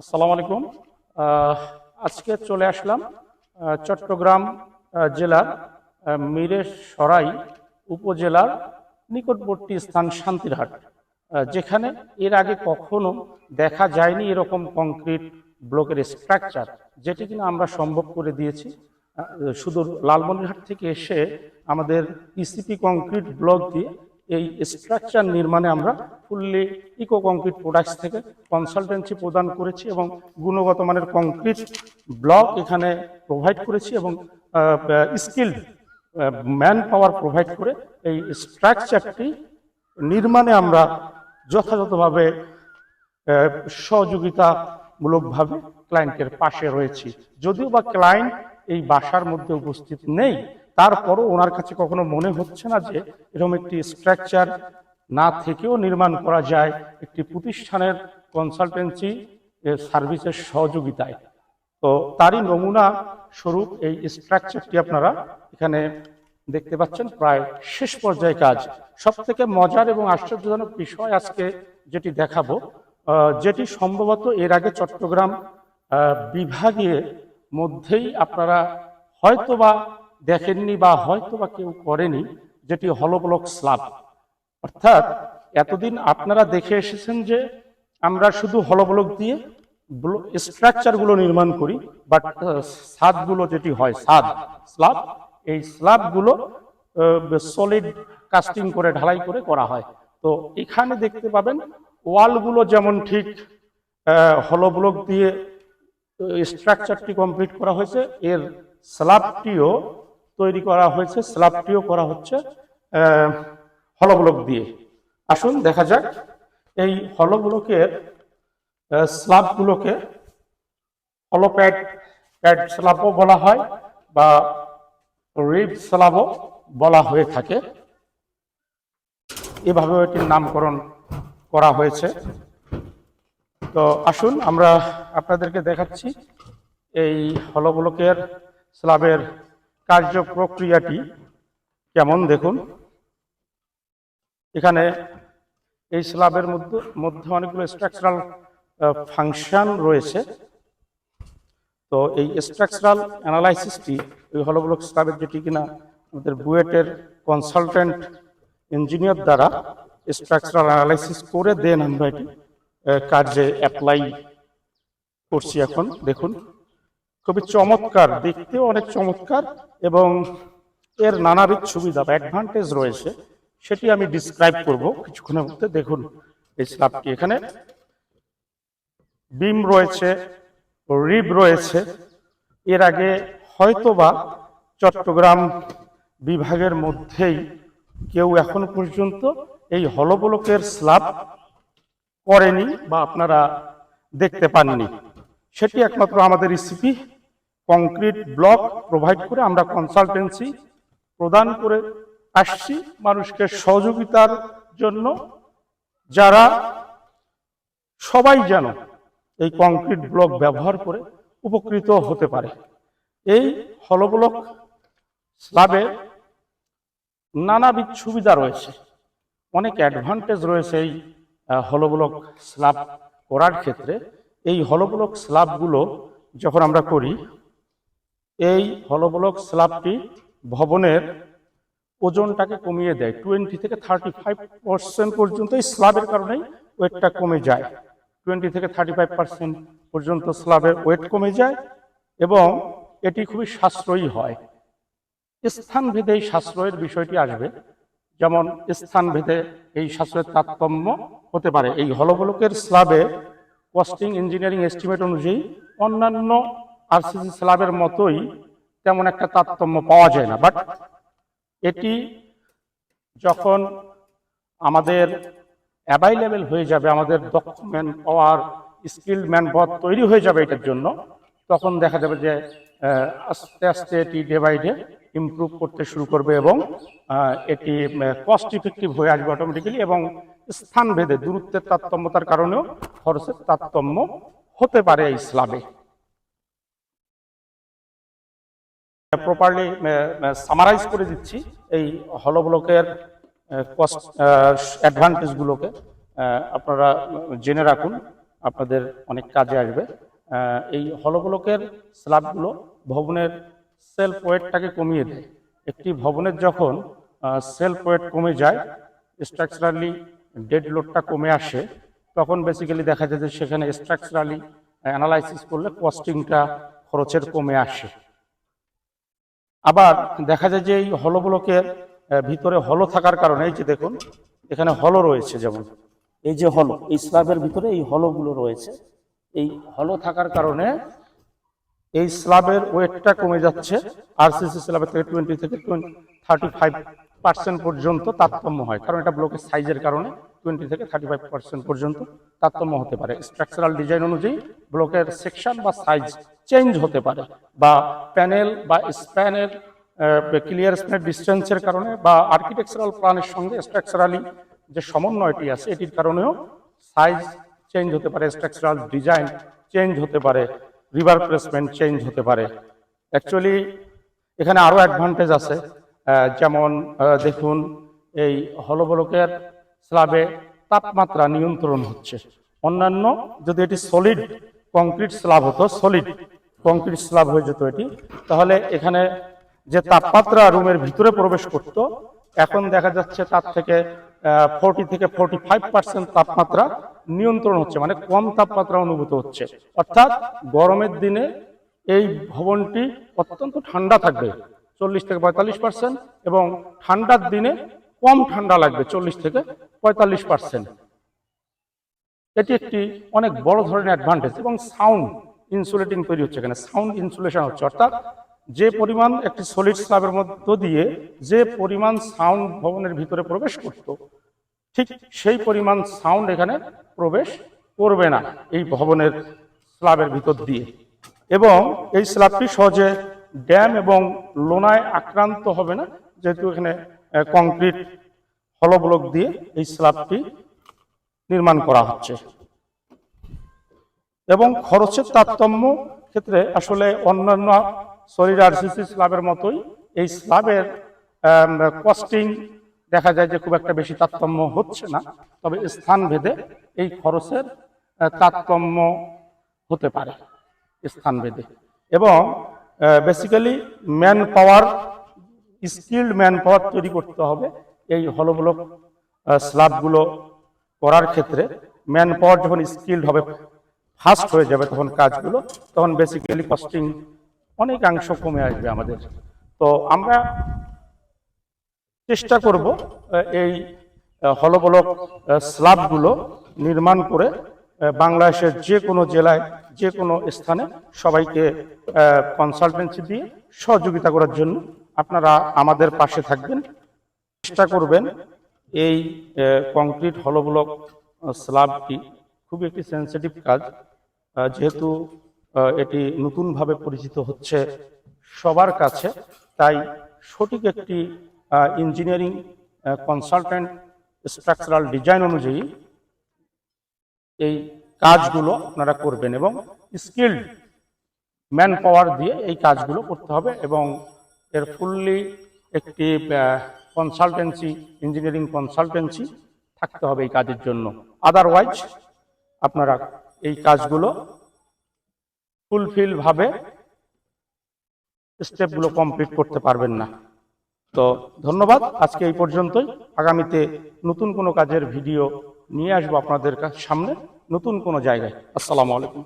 আসসালামু আলাইকুম। আজকে চলে আসলাম চট্টগ্রাম জেলার মিরসরাই উপজেলার নিকটবর্তী স্থান শান্তিরহাট, যেখানে এর আগে কখনো দেখা যায়নি এরকম কংক্রিট ব্লকের স্ট্রাকচার, যেটি কিনা আমরা সম্ভব করে দিয়েছি। শুধু লালমনিরহাট থেকে এসে আমাদের পিসিপি কংক্রিট ব্লক দিয়ে এই স্ট্রাকচার নির্মাণে আমরা ফুললি ইকো কংক্রিট প্রোডাক্টস থেকে কনসালটেন্সি প্রদান করেছি এবং গুণগত মানের কংক্রিট ব্লক এখানে প্রোভাইড করেছি এবং স্কিল্ড ম্যান পাওয়ার প্রোভাইড করে এই স্ট্রাকচারটি নির্মাণে আমরা যথাযথভাবে সহযোগিতামূলকভাবে ক্লায়েন্টের পাশে রয়েছি। যদিও বা ক্লায়েন্ট এই বাসার মধ্যে উপস্থিত নেই, তারপরও ওনার কাছে কখনো মনে হচ্ছে না যে এরকম একটি স্ট্রাকচার না থেকেও নির্মাণ করা যায় একটি প্রতিষ্ঠানের কনসালটেন্সি সার্ভিসের সহযোগিতায়। তো তারই নমুনা স্বরূপ এই স্ট্রাকচারটি আপনারা এখানে দেখতে পাচ্ছেন। প্রায় শেষ পর্যায়ে কাজ। সব থেকে মজার এবং আশ্চর্যজনক বিষয় আজকে যেটি দেখাবো, যেটি সম্ভবত এর আগে চট্টগ্রাম বিভাগের মধ্যেই আপনারা হয়তোবা দেখেননি বা হয়তোবা কেউ করেনি, যেটি হলো ব্লক স্ল্যাব। অর্থাৎ এতদিন আপনারা দেখে এসেছেন যে আমরা শুধু হলো ব্লক দিয়ে স্ট্রাকচারগুলো নির্মাণ করি, বাট ছাদগুলো যেটি হয় ছাদ স্ল্যাব, এই স্ল্যাবগুলো সলিড কাস্টিং করে ঢালাই করে করা হয়। তো এখানে দেখতে পাবেন ওয়ালগুলো যেমন ঠিক হলো ব্লক দিয়ে স্ট্রাকচারটি কমপ্লিট করা হয়েছে, এর স্ল্যাবটিও তৈরি করা হয়েছে, স্ল্যাবটিও করা হচ্ছে হলো ব্লক দিয়ে। আসুন দেখা যাক এই হলো ব্লকের স্ল্যাবগুলোকে হলো প্যাড স্ল্যাবও বলা হয় বা রিব স্ল্যাবও বলা হয়ে থাকে, এভাবেও এটির নামকরণ করা হয়েছে। তো আসুন আমরা আপনাদেরকে দেখাচ্ছি এই হলো ব্লকের স্ল্যাবের কার্য প্রক্রিয়াটি কেমন। দেখুন এখানে এই স্ল্যাবের মধ্যে অনেকগুলো স্ট্রাকচারাল ফাংশন রয়েছে। তো এই স্ট্রাকচারাল অ্যানালাইসিসটি ওই হলো ব্লক স্ল্যাবের যেটি কিনা আমাদের বুয়েটের কনসালটেন্ট ইঞ্জিনিয়ার দ্বারা স্ট্রাকচারাল অ্যানালাইসিস করে দেন আমরা এটি কার্যে অ্যাপ্লাই করছি। এখন দেখুন খুবই চমৎকার, দেখতেও অনেক চমৎকার এবং এর নানাবিধ সুবিধা বা অ্যাডভান্টেজ রয়েছে, সেটি আমি ডিসক্রাইব করব কিছুক্ষণের মধ্যে। দেখুন এই স্ল্যাবটি, এখানে বিম রয়েছে, রিব রয়েছে। এর আগে হয়তোবা চট্টগ্রাম বিভাগের মধ্যেই কেউ এখন পর্যন্ত এই হলো ব্লকের স্ল্যাব করেনি বা আপনারা দেখতে পাননি। সেটি একমাত্র আমাদের ইসিপি কংক্রিট ব্লক প্রোভাইড করে আমরা কনসালটেন্সি প্রদান করে আসছি মানুষকে সহযোগিতার জন্য, যারা সবাই যেন এই কংক্রিট ব্লক ব্যবহার করে উপকৃত হতে পারে। এই হলো ব্লক স্ল্যাবে নানাবিধ সুবিধা রয়েছে, অনেক অ্যাডভান্টেজ রয়েছে এই হলো ব্লক স্ল্যাব করার ক্ষেত্রে। এই হলো ব্লক স্ল্যাবগুলো যখন আমরা করি, এই হলো ব্লক স্ল্যাবটি ভবনের ওজনটাকে কমিয়ে দেয় 20 থেকে 35% পর্যন্ত। এই স্ল্যাবের কারণেই ওয়েটটা কমে যায়, 20 থেকে 35% পর্যন্ত স্ল্যাবের ওয়েট কমে যায় এবং এটি খুবই সাশ্রয়ী হয়। স্থানভেদে এই সাশ্রয়ের বিষয়টি আসবে, যেমন স্থানভেদে এই সাশ্রয়ের তারতম্য হতে পারে। এই হলো ব্লকের স্ল্যাবে কস্টিং ইঞ্জিনিয়ারিং এস্টিমেট অনুযায়ী অন্যান্য আরসিসি স্ল্যাবের মতোই তেমন একটা তারতম্য পাওয়া যায় না, বাট এটি যখন আমাদের অ্যাভাইলেবল হয়ে যাবে, আমাদের দক্ষ man power skilled man power তৈরি হয়ে যাবে এটার জন্য, তখন দেখা যাবে যে আস্তে আস্তে এটি ডে বাই ডে ইমপ্রুভ করতে শুরু করবে এবং এটি কস্ট ইফেক্টিভ হয়ে আসবে অটোমেটিক্যালি এবং স্থানভেদে দূরত্বের তারতম্যতার কারণেও খরচের তারতম্য হতে পারে এই স্ল্যাবে। প্রপারলি সামারাইজ করে দিচ্ছি এই হলো ব্লকের কস্ট অ্যাডভান্টেজগুলোকে, আপনারা জেনে রাখুন। আপনাদের অনেক কাজে আসবে। এই হলো ব্লকের স্ল্যাবগুলো ভবনের সেলফ ওয়েটটাকে কমিয়ে দেয়। একটি ভবনের যখন সেলফ ওয়েট কমে যায়, স্ট্রাকচারালি ডেড লোডটা কমে আসে, তখন বেসিক্যালি দেখা যায় যে সেখানে স্ট্রাকচারালি অ্যানালাইসিস করলে কস্টিংটা খরচের কমে আসে। আবার দেখা যায় যে এই হলো ব্লকের ভিতরে হলো থাকার কারণে, এই যে দেখুন এখানে হলো রয়েছে, যেমন এই যে হলো, এই স্ল্যাবের ভিতরে এই হলোগুলো রয়েছে, এই হলো থাকার কারণে এই স্ল্যাবের ওয়েটটা কমে যাচ্ছে। আরসিসি স্ল্যাবের থেকে 20 থেকে 35% পর্যন্ত তারতম্য হয়, কারণ এটা ব্লকের সাইজের কারণে 20 থেকে 35% পর্যন্ত তারতম্য হতে পারে। স্ট্রাকচারাল ডিজাইন অনুযায়ী ব্লকের সেকশন বা সাইজ চেঞ্জ হতে পারে, বা প্যানেল বা স্প্যানের ক্লিয়ার স্প্যানের ডিস্টেন্সের কারণে, বা আর্কিটেকচারাল প্ল্যানের সঙ্গে স্ট্রাকচারালি যে সমন্বয়টি আছে এটির কারণেও সাইজ চেঞ্জ হতে পারে, স্ট্রাকচারাল ডিজাইন চেঞ্জ হতে পারে, রিভার প্লেসমেন্ট চেঞ্জ হতে পারে। অ্যাকচুয়ালি এখানে আরো অ্যাডভান্টেজ আছে, যেমন দেখুন এই হলো ব্লকের স্ল্যাবে তাপমাত্রা নিয়ন্ত্রণ হচ্ছে। অন্যান্য যদি এটি সলিড কংক্রিট স্ল্যাব হতো, সলিড কংক্রিট স্ল্যাব হয়ে যেত এটি, তাহলে এখানে যে তাপমাত্রা রুমের ভিতরে প্রবেশ করত, এখন দেখা যাচ্ছে তার থেকে 40 থেকে 45% তাপমাত্রা নিয়ন্ত্রণ হচ্ছে, মানে কম তাপমাত্রা অনুভূত হচ্ছে। অর্থাৎ গরমের দিনে এই ভবনটি অত্যন্ত ঠান্ডা থাকবে 40 থেকে 45%, এবং ঠান্ডার দিনে কম ঠান্ডা লাগবে 40 থেকে 45%। এটি একটি অনেক বড় ধরনের অ্যাডভান্টেজ। এবং সাউন্ড ইনসুলেটিং তৈরি হচ্ছে, এখানে সাউন্ড ইনসুলেশন হচ্ছে, অর্থাৎ যে পরিমাণ একটি সলিড স্ল্যাবের মধ্য দিয়ে যে পরিমাণ সাউন্ড ভবনের ভিতরে প্রবেশ করত, ঠিক সেই পরিমাণ সাউন্ড এখানে প্রবেশ করবে না এই ভবনের স্ল্যাবের ভিতর দিয়ে। এবং এই স্ল্যাবটি সহজে ড্যাম এবং লোনায় আক্রান্ত হবে না, যেহেতু এখানে কংক্রিট হলো ব্লক দিয়ে এই স্ল্যাবটি নির্মাণ করা হচ্ছে। এবং খরচের তারতম্য ক্ষেত্রে আসলে অন্যান্য সলিড আরসিসি স্ল্যাবের মতোই এই স্ল্যাবের কস্টিং দেখা যায় যে খুব একটা বেশি তারতম্য হচ্ছে না, তবে স্থান ভেদে এই খরচের তারতম্য হতে পারে স্থান ভেদে। এবং basically man power, skilled man power তৈরি করতে হবে এই হলো ব্লক স্ল্যাবগুলো করার ক্ষেত্রে। ম্যান পাওয়ার যখন স্কিল্ড হবে, ফাস্ট হয়ে যাবে তখন কাজগুলো, তখন বেসিক্যালি কস্টিং অনেকাংশ কমে আসবে আমাদের। তো আমরা চেষ্টা করব এই হলো ব্লক স্ল্যাবগুলো নির্মাণ করে বাংলাদেশের যে কোনো জেলায় যে কোনো স্থানে সবাইকে কনসালটেন্সি দিয়ে সহযোগিতা করার জন্য আপনারা আমাদের পাশে থাকবেন, চেষ্টা করবেন। এই কংক্রিট হলো ব্লক স্ল্যাবটি খুবই একটি সেন্সিটিভ কাজ, যেহেতু এটি নতুনভাবে পরিচিত হচ্ছে সবার কাছে, তাই সঠিক একটি ইঞ্জিনিয়ারিং কনসালটেন্ট স্ট্রাকচারাল ডিজাইন অনুযায়ী এই কাজগুলো আপনারা করবেন, এবং স্কিল্ড ম্যান পাওয়ার দিয়ে এই কাজগুলো করতে হবে, এবং এর ফুললি একটি কনসালটেন্সি, ইঞ্জিনিয়ারিং কনসালটেন্সি থাকতে হবে এই কাজের জন্য। আদারওয়াইজ আপনারা এই কাজগুলো ফুলফিল ভাবে স্টেপগুলো কমপ্লিট করতে পারবেন না। তো ধন্যবাদ, আজকে এই পর্যন্তই। আগামীতে নতুন কোনো কাজের ভিডিও নিয়ে আসবো আপনাদের সামনে, নতুন কোনো জায়গায়। আসসালামু আলাইকুম।